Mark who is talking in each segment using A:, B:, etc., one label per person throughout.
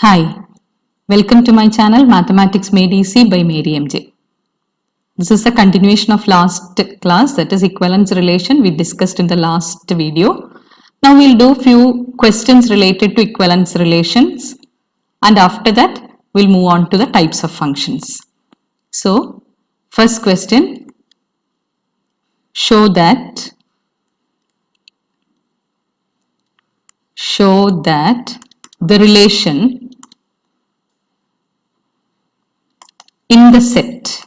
A: Hi, welcome to my channel Mathematics Made Easy by Mary MJ. This is a continuation of last class, that is equivalence relation we discussed in the last video. Now we'll do few questions related to equivalence relations, and after that we'll move on to the types of functions. So first question, show that the relation in the set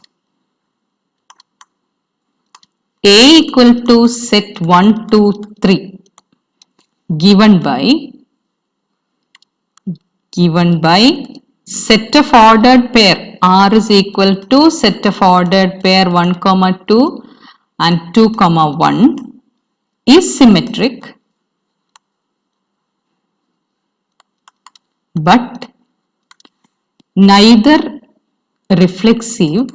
A: A equal to set 1, 2, 3 given by set of ordered pair R is equal to set of ordered pair 1, 2 and 2, 1 is symmetric but neither reflexive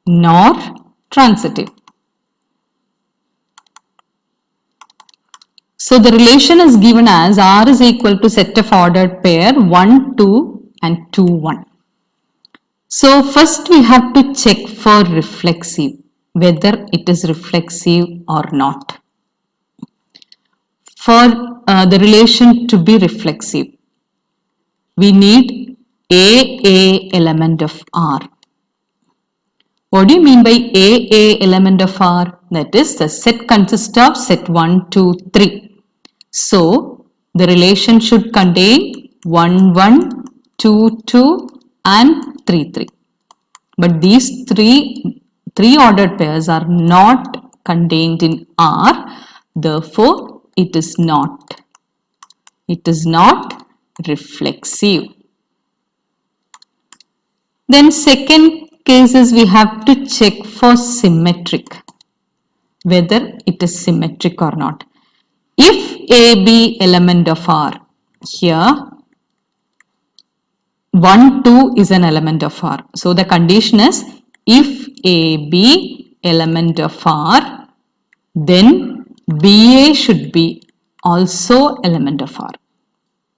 A: nor transitive. So the relation is given as R is equal to set of ordered pair 1, 2 and 2, 1. So first we have to check for reflexive, whether it is reflexive or not. For the relation to be reflexive, we need a element of R. What do you mean by a element of R? That is, the set consists of set 1, 2, 3. So the relation should contain 1, 1, 2, 2 and 3, 3. But these three ordered pairs are not contained in R. Therefore, it is not reflexive. Then second case is we have to check for symmetric, whether it is symmetric or not. If A be element of R, here 1, 2 is an element of R. So the condition is if A be element of R, then BA should be also element of R.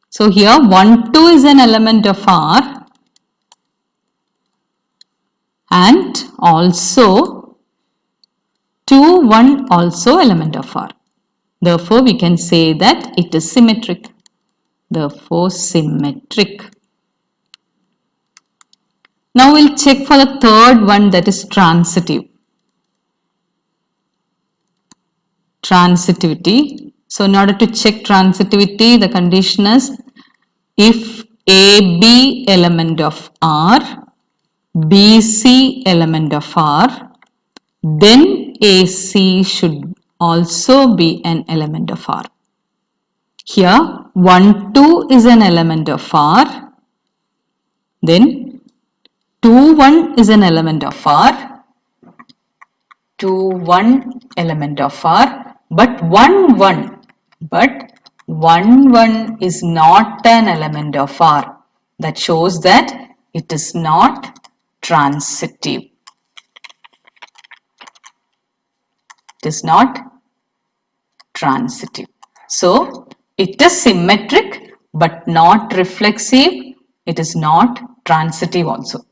A: So here 1, 2 is an element of R and also 2, 1 also element of R. Therefore, we can say that it is symmetric. Therefore, symmetric. Now we'll check for the third one, that is transitive. Transitivity. So in order to check transitivity, the condition is if A be element of R, BC element of R, then AC should also be an element of R. Here 1, 2 is an element of R, then 2, 1 is an element of R, 2, 1 element of R, but 1, 1 is not an element of R. That shows that it is not transitive. It is not transitive. So it is symmetric but not reflexive. It is not transitive also.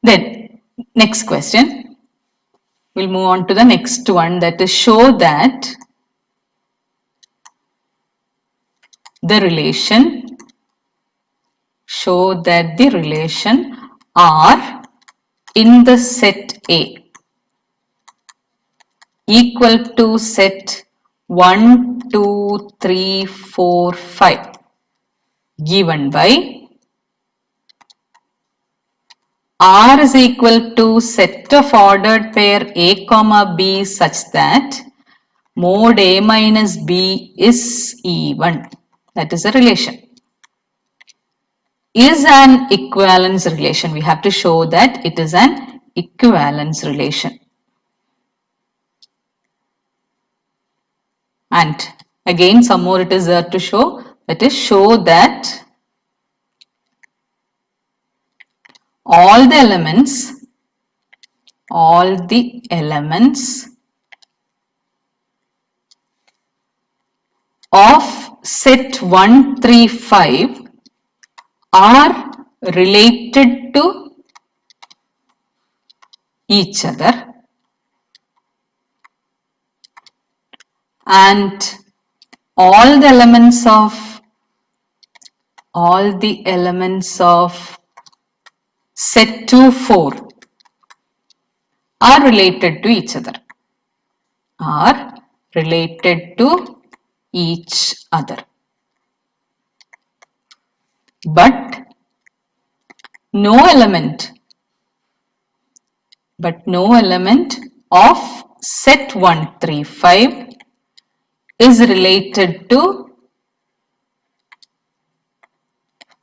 A: Then next question. We'll move on to the next one, that is show that the relation R in the set A equal to set 1, 2, 3, 4, 5 given by R is equal to set of ordered pair A comma B such that mod A minus B is even. That is a relation. Is an equivalence relation. We have to show that it is an equivalence relation. And again some more it is there to show, that is show that all the elements of set 1, 3, 5 are related to each other and all the elements of set 2, 4 are related to each other. But no element of set 1, 3, 5 is related to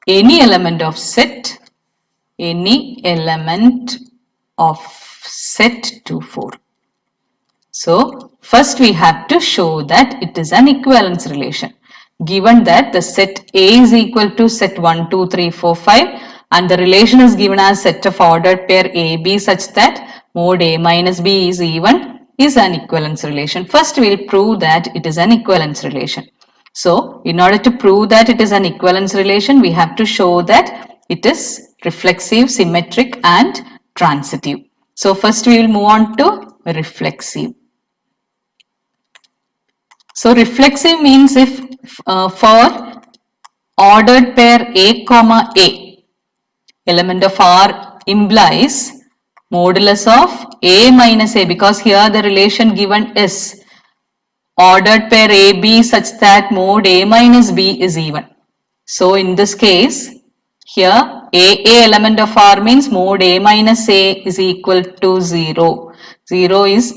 A: any element of set 2, 4. So first we have to show that it is an equivalence relation. Given that the set A is equal to set 1, 2, 3, 4, 5 and the relation is given as set of ordered pair AB such that mod A minus B is even is an equivalence relation. First we will prove that it is an equivalence relation. So in order to prove that it is an equivalence relation, we have to show that it is reflexive, symmetric and transitive. So first we will move on to reflexive. So reflexive means if for ordered pair A comma A, element of R implies modulus of A minus A, because here the relation given is ordered pair AB such that mod A minus B is even. So in this case, here AA element of R means mod A minus A is equal to 0. 0 is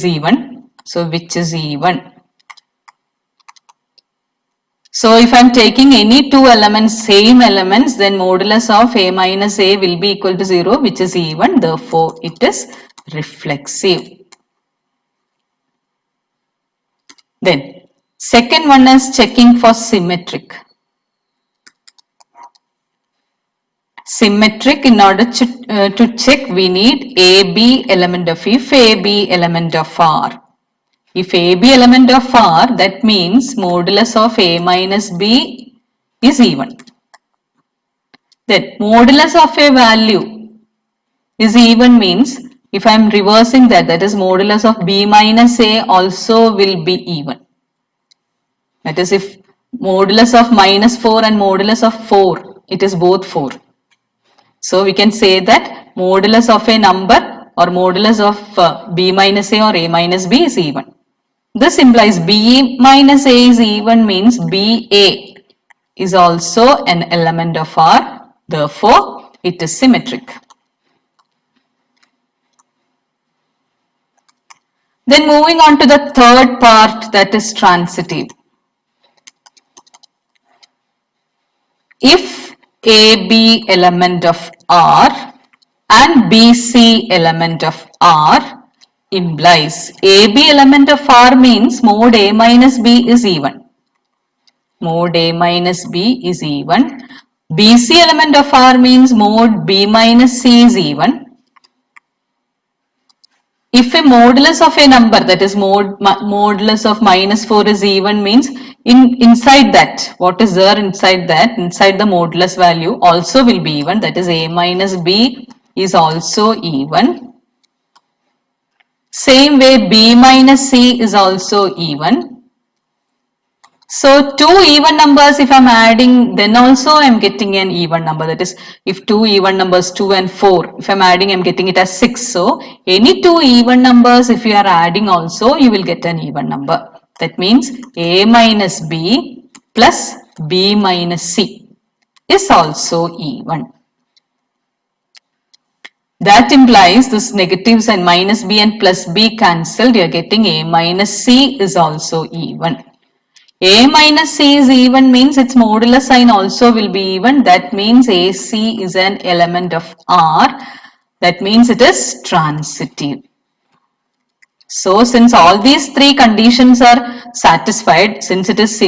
A: even, so which is even. So if I am taking any two elements, same elements, then modulus of A minus A will be equal to 0, which is even. Therefore, it is reflexive. Then, second one is checking for symmetric. Symmetric, in order to check, we need AB element of if AB element of R. If AB element of R, that means modulus of A minus B is even. Then modulus of a value is even means if I am reversing that, that is modulus of B minus A also will be even. That is if modulus of minus 4 and modulus of 4, it is both 4. So we can say that modulus of a number or modulus of B minus A or A minus B is even. This implies B minus A is even means BA is also an element of R. Therefore, it is symmetric. Then moving on to the third part, that is transitive. If AB element of R and BC element of R implies AB element of R means mod A minus B is even. Mod A minus B is even. BC element of R means mod B minus C is even. If a modulus of a number, that is modulus of minus 4 is even means inside that, what is there inside that, inside the modulus value also will be even, that is A minus B is also even. Same way B minus C is also even. So two even numbers if I am adding, then also I am getting an even number, that is if two even numbers 2 and 4, if I am adding I am getting it as 6. So any two even numbers if you are adding also you will get an even number. That means A minus B plus B minus C is also even. That implies this negatives and minus B and plus B cancelled, you are getting A minus C is also even. A minus C is even means its modular sign also will be even. That means AC is an element of R. That means it is transitive. So since all these three conditions are satisfied, since it is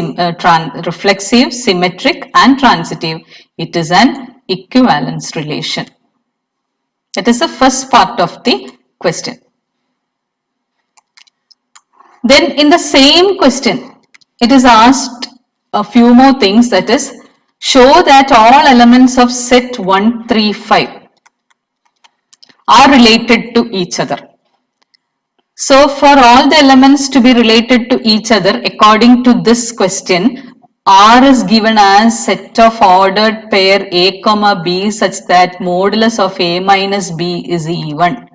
A: reflexive, symmetric and transitive, it is an equivalence relation. That is the first part of the question. Then in the same question, it is asked a few more things, that is, show that all elements of set 1, 3, 5 are related to each other. So for all the elements to be related to each other, according to this question, R is given as set of ordered pair A comma B such that modulus of A minus B is even.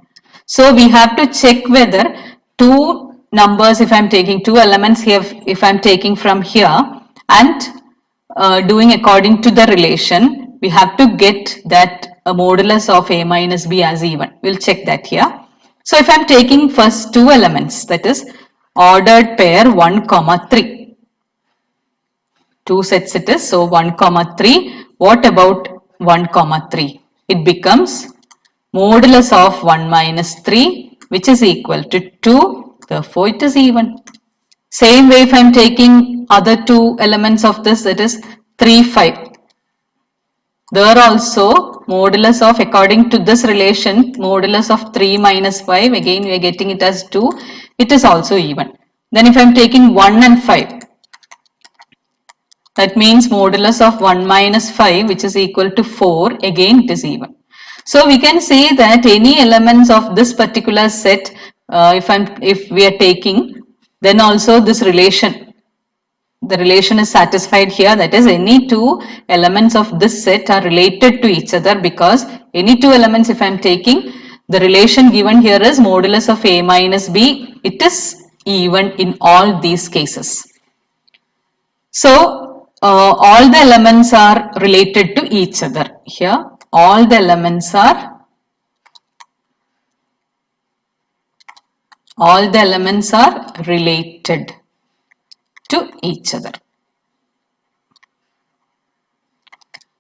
A: So we have to check whether two numbers, if I am taking two elements here, if I am taking from here and doing according to the relation, we have to get that a modulus of A minus B as even. We'll check that here. So if I am taking first two elements, that is ordered pair 1 comma 3. Two sets it is, so 1 comma 3. What about 1 comma 3? It becomes modulus of 1 minus 3, which is equal to 2. Therefore, it is even. Same way if I am taking other two elements of this, that is 3, 5. There also modulus of, according to this relation, modulus of 3 minus 5, again we are getting it as 2, it is also even. Then if I am taking 1 and 5, that means modulus of 1 minus 5, which is equal to 4, again it is even. So we can say that any elements of this particular set, if we are taking, then also this relation, the relation is satisfied here, that is any two elements of this set are related to each other, because any two elements if I am taking, the relation given here is modulus of A minus B, it is even in all these cases. So all the elements are related to each other here, all the elements are related to each other.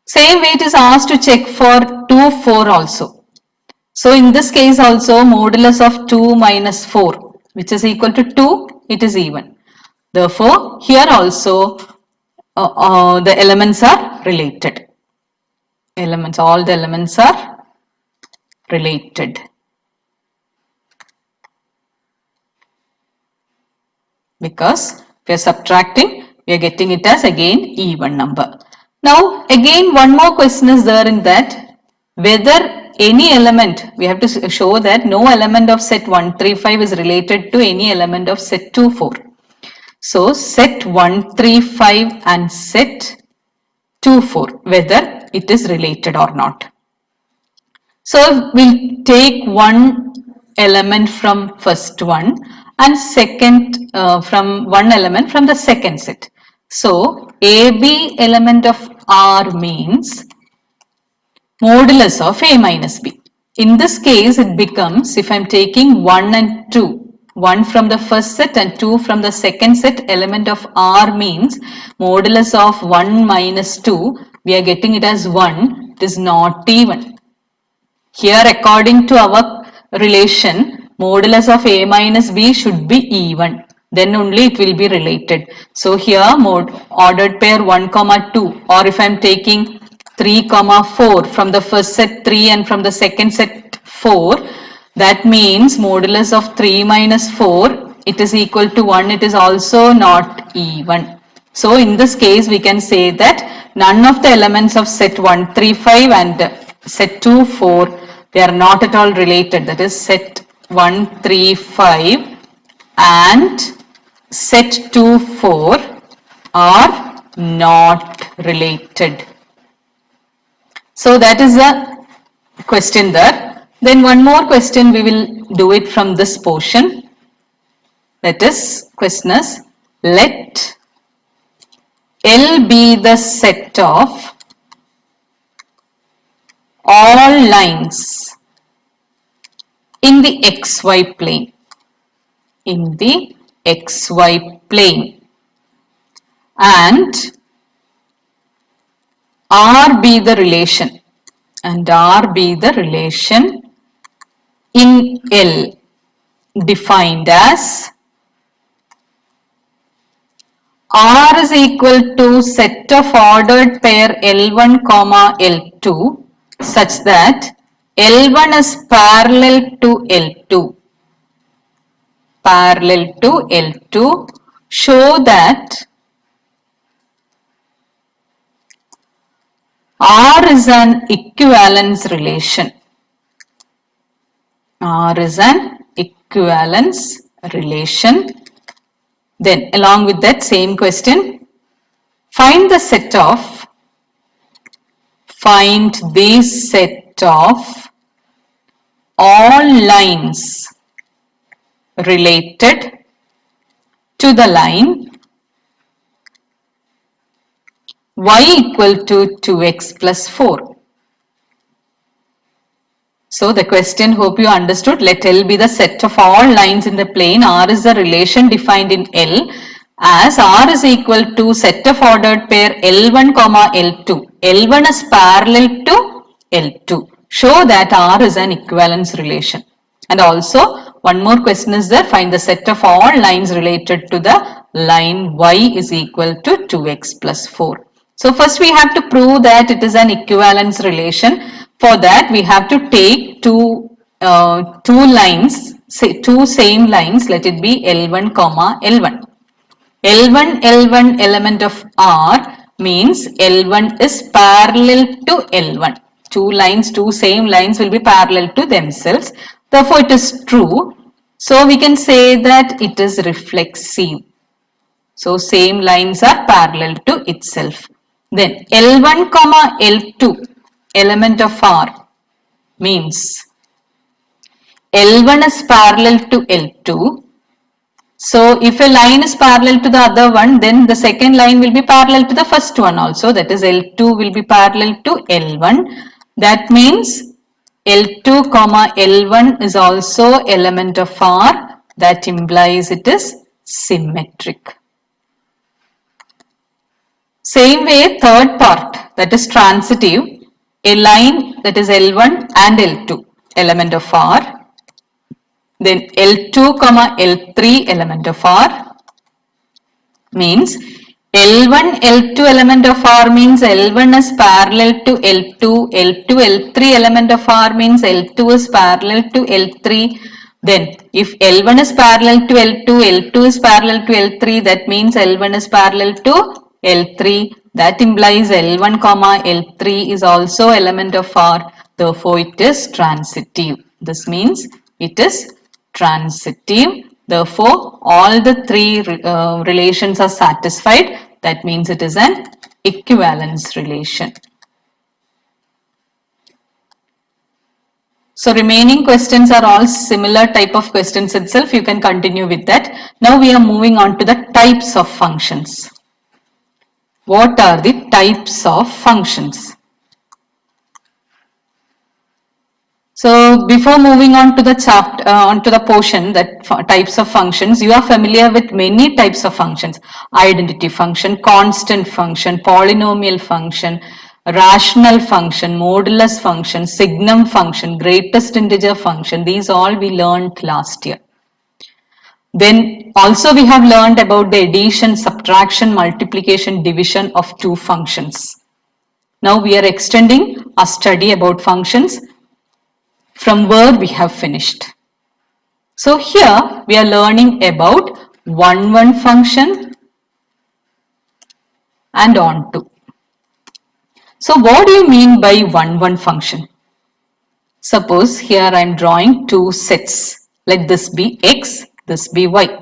A: Same way it is asked to check for 2, 4 also. So in this case also modulus of 2 minus 4, which is equal to 2, it is even. Therefore, here also the elements are related. All the elements are related. Because we are subtracting, we are getting it as again even number. Now again one more question is there in that, whether any element, we have to show that no element of set 1, 3, 5 is related to any element of set 2, 4. So set 1, 3, 5 and set 2, 4, whether it is related or not. So we'll take one element from first one and second from one element from the second set. So AB element of R means modulus of A minus B. In this case it becomes, if I am taking 1 and 2, 1 from the first set and 2 from the second set, element of R means modulus of 1 minus 2, we are getting it as 1, it is not even. Here according to our relation, modulus of A minus B should be even, then only it will be related. So here ordered pair 1 comma 2, or if I am taking 3 comma 4, from the first set 3 and from the second set 4, that means modulus of 3 minus 4, it is equal to 1, it is also not even. So in this case we can say that none of the elements of set 1, 3, 5 and set 2, 4, they are not at all related, that is set 1, 3, 5 and set 2, 4 are not related. So that is a question there. Then one more question we will do it from this portion. That is, question is, let L be the set of all lines in the xy plane. In the xy plane, and R be the relation, and R be the relation in L, defined as R is equal to set of ordered pair L1 comma L2 such that L1 is parallel to L2. Parallel to L2, show that R is an equivalence relation. R is an equivalence relation. Then along with that same question, find the set of all lines related to the line y equal to 2x plus 4. So the question, hope you understood. Let L be the set of all lines in the plane. R is the relation defined in L as R is equal to set of ordered pair L1 comma L2. L1 is parallel to L2. Show that R is an equivalence relation. And also one more question is there. Find the set of all lines related to the line y is equal to 2x plus 4. So first we have to prove that it is an equivalence relation. For that we have to take two lines, say two same lines, let it be L1 comma L1. L1 element of R means L1 is parallel to L1. Two same lines will be parallel to themselves. Therefore it is true. So we can say that it is reflexive. So same lines are parallel to itself. Then L1 comma L2 element of R means L1 is parallel to L2. So if a line is parallel to the other one, then the second line will be parallel to the first one also. That is L2 will be parallel to L1. That means L2 comma L1 is also element of R. That implies it is symmetric. Same way, third part, that is transitive. A line that is L1 and L2 element of R. Then L2 comma L3 element of R means L1 L2 element of R means L1 is parallel to L2, L2 L3 element of R means L2 is parallel to L3. Then if L1 is parallel to L2, L2 is parallel to L3, that means L1 is parallel to L3. That implies L1 comma L3 is also element of R. Therefore it is transitive. This means it is transitive. Therefore all the three relations are satisfied. That means it is an equivalence relation. So remaining questions are all similar type of questions itself. You can continue with that. Now we are moving on to the types of functions. What are the types of functions? So before moving on to the chapter, onto the portion that types of functions, you are familiar with many types of functions: identity function, constant function, polynomial function, rational function, modulus function, signum function, greatest integer function. These all we learned last year. Then also we have learned about the addition, subtraction, multiplication, division of two functions. Now we are extending our study about functions from where we have finished. So here we are learning about 1-1 function and onto. So what do you mean by 1-1 function? Suppose here I am drawing two sets. Let this be x, this be y.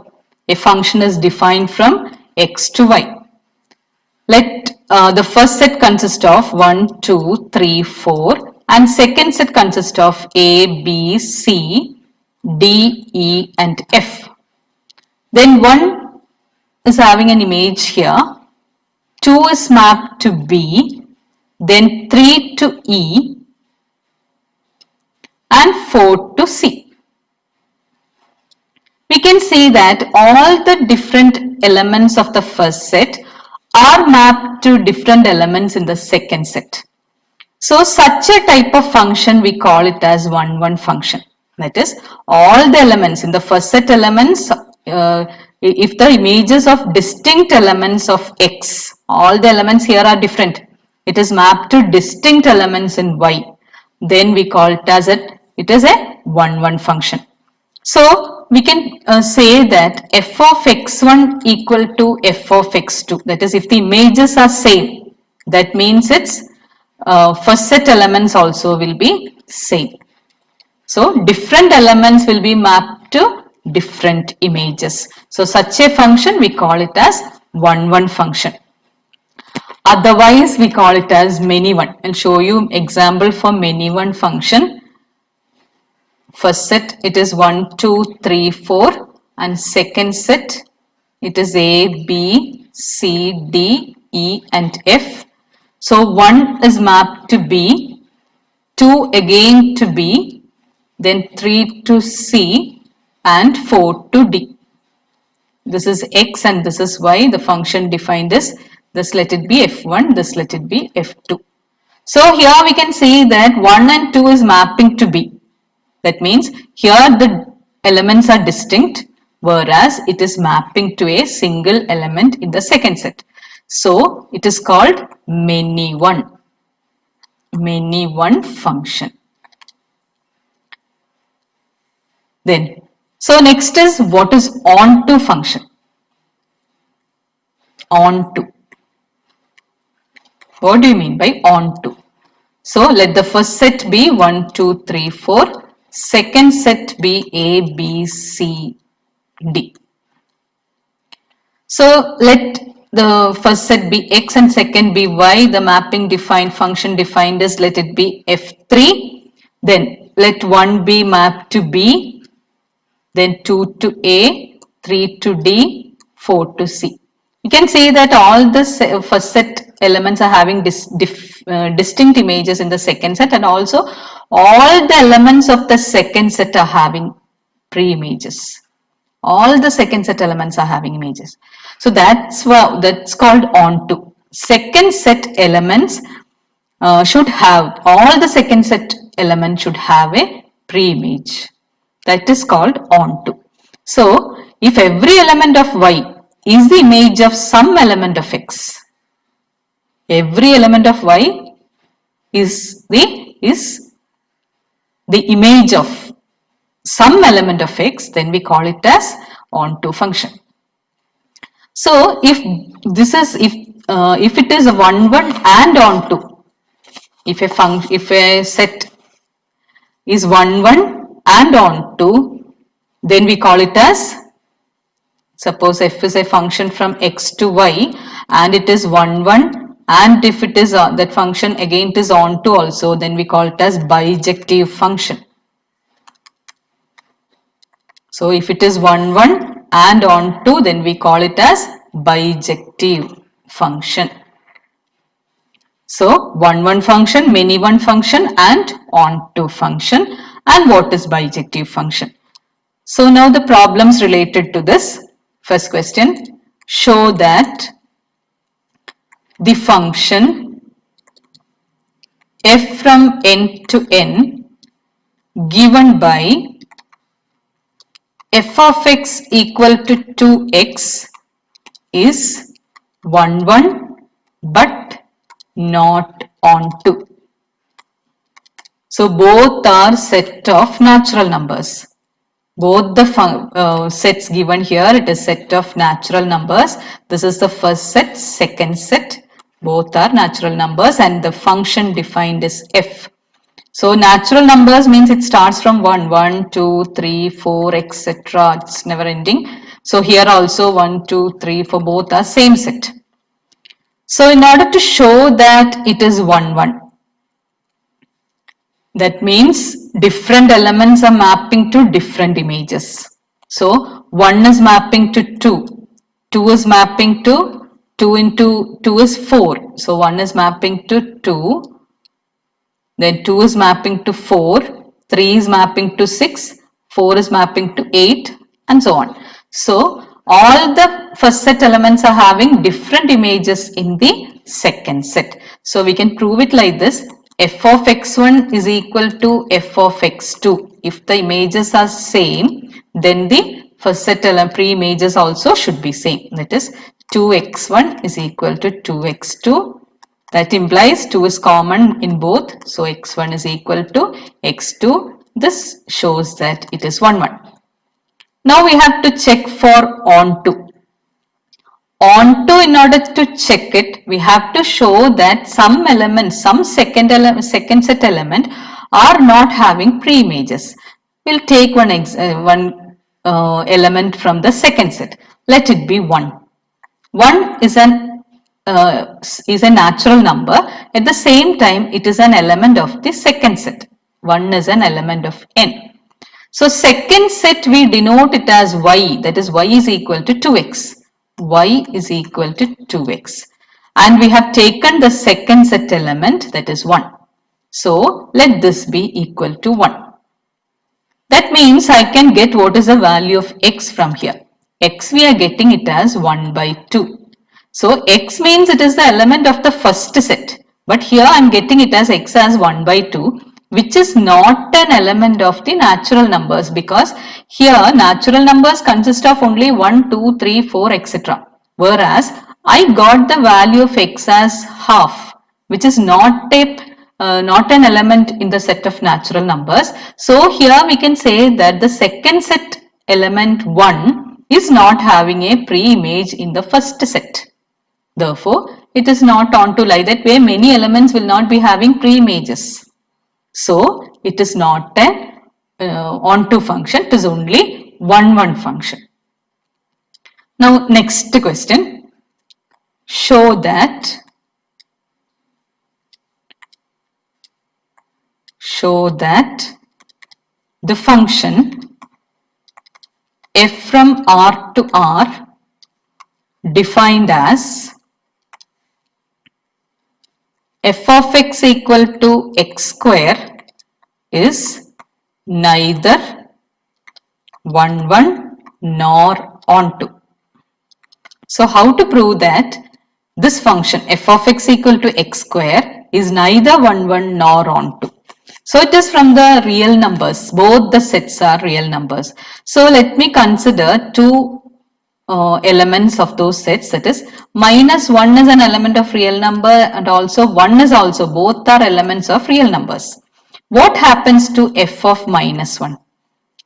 A: A function is defined from x to y. Let the first set consist of 1, 2, 3, 4 and second set consists of A, B, C, D, E and F. Then 1 is having an image here, 2 is mapped to B, then 3 to E and 4 to C. We can see that all the different elements of the first set are mapped to different elements in the second set. So such a type of function we call it as 1-1 function. That is, all the elements in the first set elements, if the images of distinct elements of x, all the elements here are different. It is mapped to distinct elements in y. Then we call it as it is a 1-1 function. So we can say that f of x1 equal to f of x2. That is, if the images are same, that means it's first set elements also will be same. So different elements will be mapped to different images. So such a function we call it as one function. Otherwise we call it as many one. I'll show you example for many one function. First set it is 1, 2, 3, 4 and second set it is A, B, C, D, E and F. So 1 is mapped to B, 2 again to B, then 3 to C and 4 to D. This is X and this is Y. The function defined is this, let it be F1, this let it be F2. So here we can see that 1 and 2 is mapping to B. That means here the elements are distinct, whereas it is mapping to a single element in the second set. So it is called many one function. Then, so next is what is onto function. Onto. What do you mean by onto? So let the first set be 1, 2, 3, 4. Second set be A, B, C, D. So let the first set be X and second be Y. The mapping defined function defined is let it be F3. Then let 1 be mapped to B. Then 2 to A, 3 to D, 4 to C. You can see that all the first set elements are having distinct images in the second set, and also all the elements of the second set are having pre-images. All the second set elements are having images. So that's called onto. Second set elements should have, all the second set elements should have a pre-image. That is called onto. So if every element of Y is the image of some element of X, every element of Y is the image of some element of X, then we call it as onto function. So if this is if it is 1, 1 and onto, if a set is 1, 1 and onto, then we call it as, suppose f is a function from x to y and it is 1, 1, and if it is that function again it is onto also, then we call it as bijective function. So if it is 1, 1 and onto, then we call it as bijective function. So 1, 1 function, many one function and onto function. And what is bijective function? So now the problems related to this. First question, show that the function f from n to n given by f of x equal to 2x is 1, 1 but not onto. So both are set of natural numbers. Both the sets given here, it is set of natural numbers. This is the first set, second set. Both are natural numbers and the function defined is f. So natural numbers means it starts from 1, 1, 2, 3, 4, etc. It's never ending. So here also 1, 2, 3, 4, both are same set. So in order to show that it is 1, 1, that means different elements are mapping to different images. So 1 is mapping to 2, 2 is mapping to 2 into 2 is 4. So 1 is mapping to 2, then 2 is mapping to 4, 3 is mapping to 6, 4 is mapping to 8 and so on. So all the first set elements are having different images in the second set. So we can prove it like this. F of x1 is equal to f of x2. If the images are same, then the first set pre-images also should be same. That is 2x1 is equal to 2x2. That implies 2 is common in both. So x1 is equal to x2. This shows that it is 1, 1. Now we have to check for onto. onto, in order to check it, we have to show that some elements, some second set element are not having pre-images. We'll take one element from the second set. Let it be 1. 1 is a natural number. At the same time, it is an element of the second set. 1 is an element of n. So second set we denote it as y, that is y is equal to 2x. Y is equal to 2x. And we have taken the second set element, that is 1. So let this be equal to 1. That means I can get what is the value of x from here. X we are getting it as 1 by 2. So x means it is the element of the first set. But here I am getting it as x as 1 by 2, which is not an element of the natural numbers, because here natural numbers consist of only 1, 2, 3, 4, etc. Whereas I got the value of x as half, which is not an element in the set of natural numbers. So here we can say that the second set element 1 is not having a pre-image in the first set. Therefore, it is not onto, like that way many elements will not be having pre-images. So, it is not an onto function, it is only one function. Now, next question. Show that the function f from R to R defined as f of x equal to x square is neither 1, 1 nor onto. So how to prove that this function f of x equal to x square is neither 1, 1 nor onto? So it is from the real numbers. Both the sets are real numbers. So let me consider two elements of those sets, that is minus 1 is an element of real number and also 1 is also, both are elements of real numbers. What happens to f of minus 1?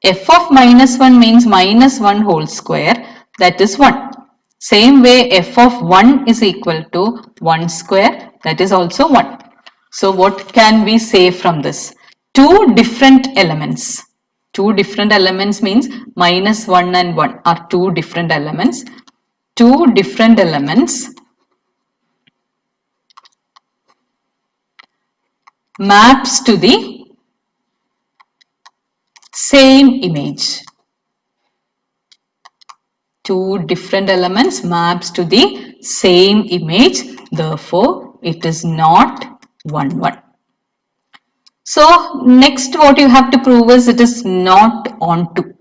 A: F of minus 1 means minus 1 whole square, that is 1. Same way f of 1 is equal to 1 square, that is also 1. So what can we say from this? Two different elements. Two different elements means minus 1 and 1 are two different elements. Two different elements maps to the same image. Two different elements maps to the same image. Therefore, it is not 1, 1. So next what you have to prove is it is not onto.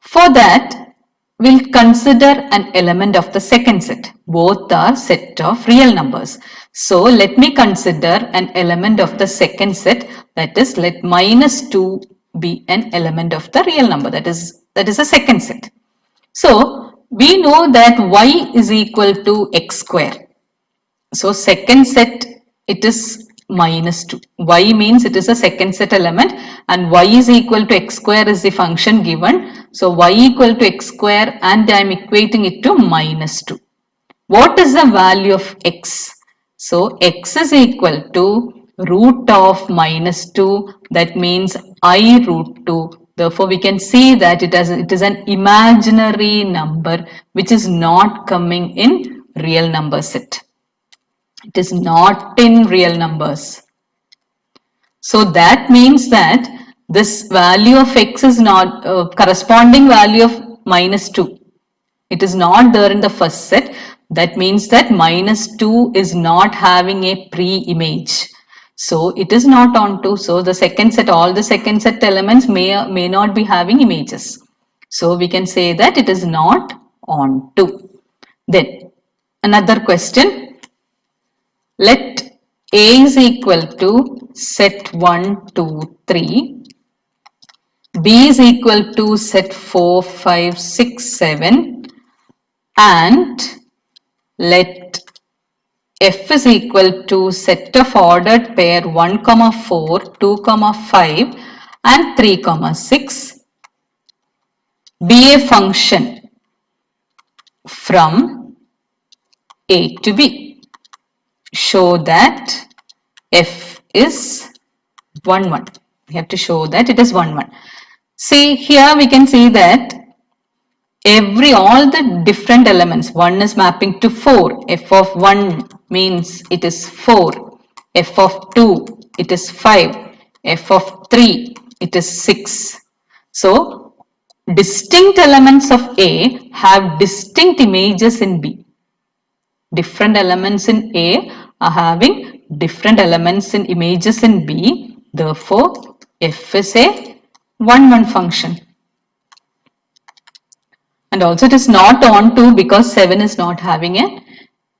A: For that, we'll consider an element of the second set. Both are set of real numbers. So let me consider an element of the second set, that is let minus 2 be an element of the real number, that is a second set. So we know that y is equal to x square. So second set, it is minus 2. Y means it is a second set element and y is equal to x square is the function given. So y equal to x square and I am equating it to minus 2. What is the value of x? So x is equal to root of minus 2, that means I root 2. Therefore, we can see that it is an imaginary number which is not coming in real number set. It is not in real numbers. So that means that this value of x is not corresponding value of minus 2. It is not there in the first set. That means that minus 2 is not having a pre-image. So it is not onto. So the second set, all the second set elements may not be having images. So we can say that it is not onto. Then another question. Let A is equal to set 1, 2, 3. B is equal to set 4, 5, 6, 7. And let F is equal to set of ordered pair 1, 4, 2, 5 and 3, 6 be a function from A to B. Show that F is 1, 1. We have to show that it is 1, 1. See, here we can see that all the different elements, 1 is mapping to 4. F of 1 means it is 4. F of 2, it is 5. F of 3, it is 6. So, distinct elements of A have distinct images in B. Different elements in A are having different elements in images in B. Therefore, F is a 1, 1 function. And also it is not onto because 7 is not having an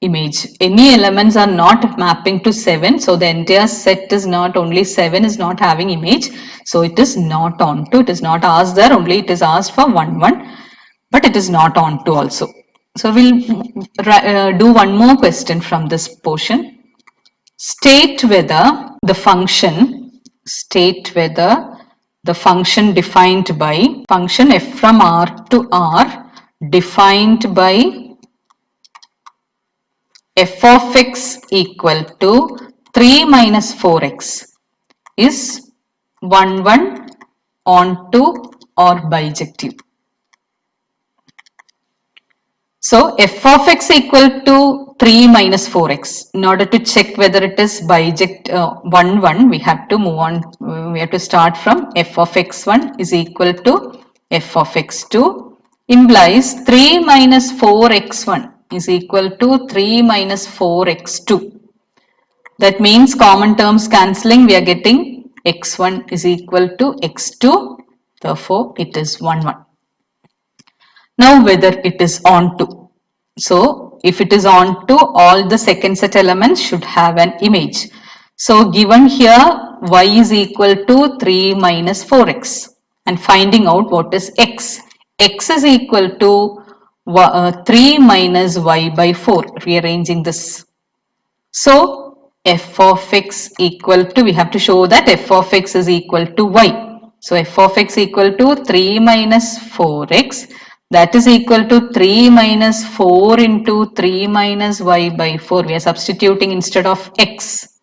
A: image. Any elements are not mapping to 7. So the entire set is not only 7 is not having image. So it is not onto. It is not asked there. Only it is asked for 1, 1. But it is not onto also. So we'll do one more question from this portion. State whether the function defined by function f from R to R defined by f of x equal to 3 minus 4x is 1, 1 onto or bijective. So f of x equal to 3 minus 4x. In order to check whether it is biject 1, 1, we have to move on. We have to start from f of x1 is equal to f of x2 implies 3 minus 4x1 is equal to 3 minus 4x2. That means common terms cancelling, we are getting x1 is equal to x2. Therefore, it is 1, 1. Now, whether it is onto. So, if it is onto, all the second set elements should have an image. So, given here y is equal to 3 minus 4x and finding out what is x. X is equal to 3 minus y by 4, rearranging this. So, f of x equal to, we have to show that f of x is equal to y. So, f of x equal to 3 minus 4x, that is equal to 3 minus 4 into 3 minus y by 4. We are substituting instead of x.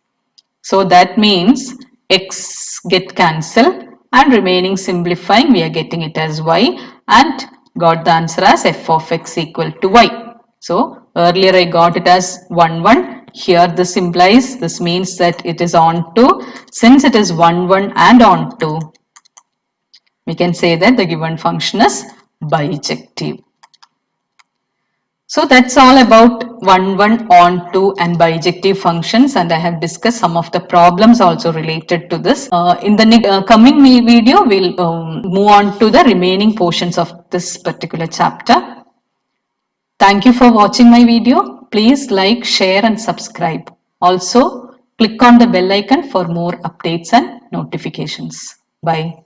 A: So, that means x get cancelled and remaining simplifying, we are getting it as y and got the answer as f of x equal to y. So, earlier I got it as 1, 1. Here this implies, this means that it is onto. Since it is 1, 1 and onto, we can say that the given function is bijective. So that's all about 1, 1, onto and bijective functions, and I have discussed some of the problems also related to this. In the coming video, we'll move on to the remaining portions of this particular chapter. Thank you for watching my video. Please like, share and subscribe. Also, click on the bell icon for more updates and notifications. Bye.